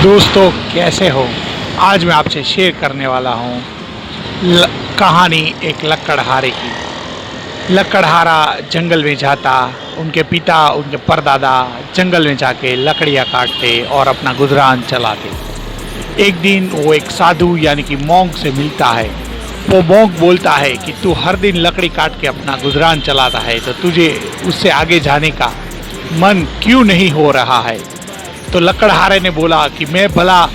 दोस्तों, कैसे हो? आज मैं आपसे शेयर करने वाला हूँ कहानी एक लकड़हारे की। लकड़हारा जंगल में जाता, उनके पिता उनके परदादा जंगल में जाके लकड़ियाँ काटते और अपना गुजरान चलाते। एक दिन वो एक साधु यानी कि मॉन्क से मिलता है। वो मॉन्क बोलता है कि तू हर दिन लकड़ी काट के अपना गुजरान चलाता है, तो तुझे उससे आगे जाने का मन क्यों नहीं हो रहा है? तो लकड़हारे ने बोला कि मैं भला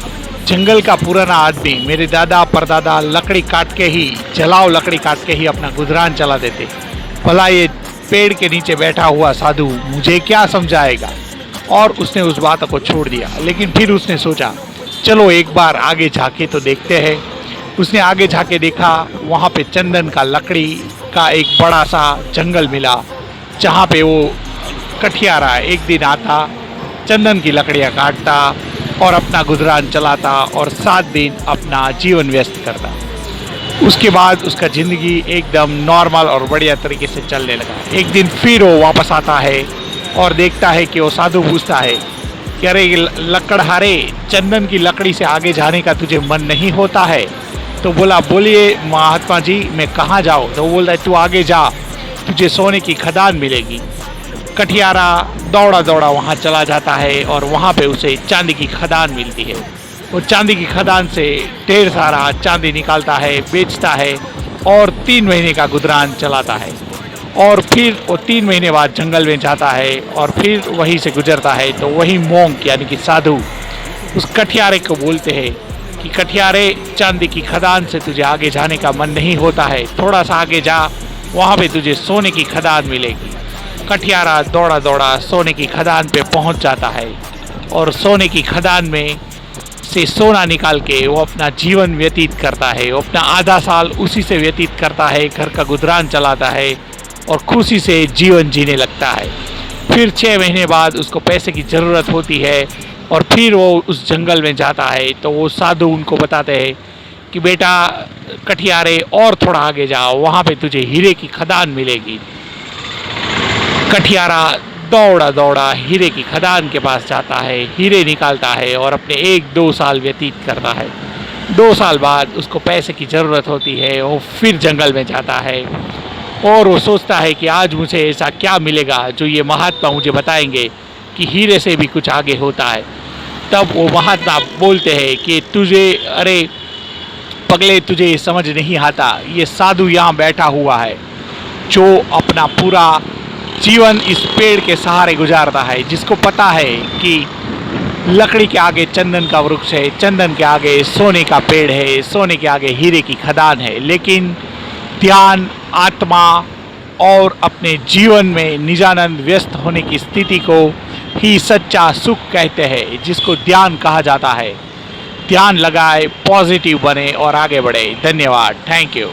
जंगल का पुराना आदमी, मेरे दादा परदादा लकड़ी काट के ही लकड़ी काट के ही अपना गुजरान चला देते, भला ये पेड़ के नीचे बैठा हुआ साधु मुझे क्या समझाएगा? और उसने उस बात को छोड़ दिया। लेकिन फिर उसने सोचा, चलो एक बार आगे झाके तो देखते हैं। उसने आगे झाके देखा, वहाँ पे चंदन का लकड़ी का एक बड़ा सा जंगल मिला, जहाँ पे वो कठियारा एक दिन आता, चंदन की लकड़ियाँ काटता और अपना गुजरान चलाता और 7 दिन अपना जीवन व्यस्त करता। उसके बाद उसका ज़िंदगी एकदम नॉर्मल और बढ़िया तरीके से चलने लगा। एक दिन फिर वो वापस आता है और देखता है कि वो साधु पूछता है कि अरे लकड़हारे, चंदन की लकड़ी से आगे जाने का तुझे मन नहीं होता है? तो बोला, बोलिए महात्मा जी, मैं कहाँ जाऊँ? तो वो बोलता है, तू आगे जा, तुझे सोने की खदान मिलेगी। कठियारा दौड़ा दौड़ा वहाँ चला जाता है और वहाँ पे उसे चांदी की खदान मिलती है। वो चांदी की खदान से ढेर सारा चांदी निकालता है, बेचता है और 3 महीने का गुजरान चलाता है। और फिर वो 3 महीने बाद जंगल में जाता है और फिर वहीं से गुजरता है। तो वही मॉन्क यानी कि साधु उस कठियारे को बोलते हैं कि कठियारे, चांदी की खदान से तुझे आगे जाने का मन नहीं होता है, थोड़ा सा आगे जा, वहाँ पे तुझे सोने की खदान मिलेगी। कठियारा दौड़ा दौड़ा सोने की खदान पे पहुंच जाता है और सोने की खदान में से सोना निकाल के वो अपना जीवन व्यतीत करता है। वो अपना आधा साल उसी से व्यतीत करता है, घर का गुजरान चलाता है और खुशी से जीवन जीने लगता है। फिर 6 महीने बाद उसको पैसे की ज़रूरत होती है और फिर वो उस जंगल में जाता है। तो वो साधु उनको बताते हैं कि बेटा कठियारे, और थोड़ा आगे जाओ, वहाँ पे तुझे हीरे की खदान मिलेगी। कठियारा दौड़ा दौड़ा हीरे की खदान के पास जाता है, हीरे निकालता है और अपने 1-2 साल व्यतीत करता है। 2 साल बाद उसको पैसे की ज़रूरत होती है। वो फिर जंगल में जाता है और वो सोचता है कि आज मुझे ऐसा क्या मिलेगा जो ये महात्मा मुझे बताएंगे कि हीरे से भी कुछ आगे होता है। तब वो महात्मा बोलते हैं कि तुझे, अरे पगले, तुझे समझ नहीं आता, ये साधु यहाँ बैठा हुआ है जो अपना पूरा जीवन इस पेड़ के सहारे गुजारता है, जिसको पता है कि लकड़ी के आगे चंदन का वृक्ष है, चंदन के आगे सोने का पेड़ है, सोने के आगे हीरे की खदान है। लेकिन ध्यान, आत्मा और अपने जीवन में निजानंद व्यस्त होने की स्थिति को ही सच्चा सुख कहते हैं, जिसको ध्यान कहा जाता है। ध्यान लगाए, पॉजिटिव बने और आगे बढ़े। धन्यवाद। Thank you.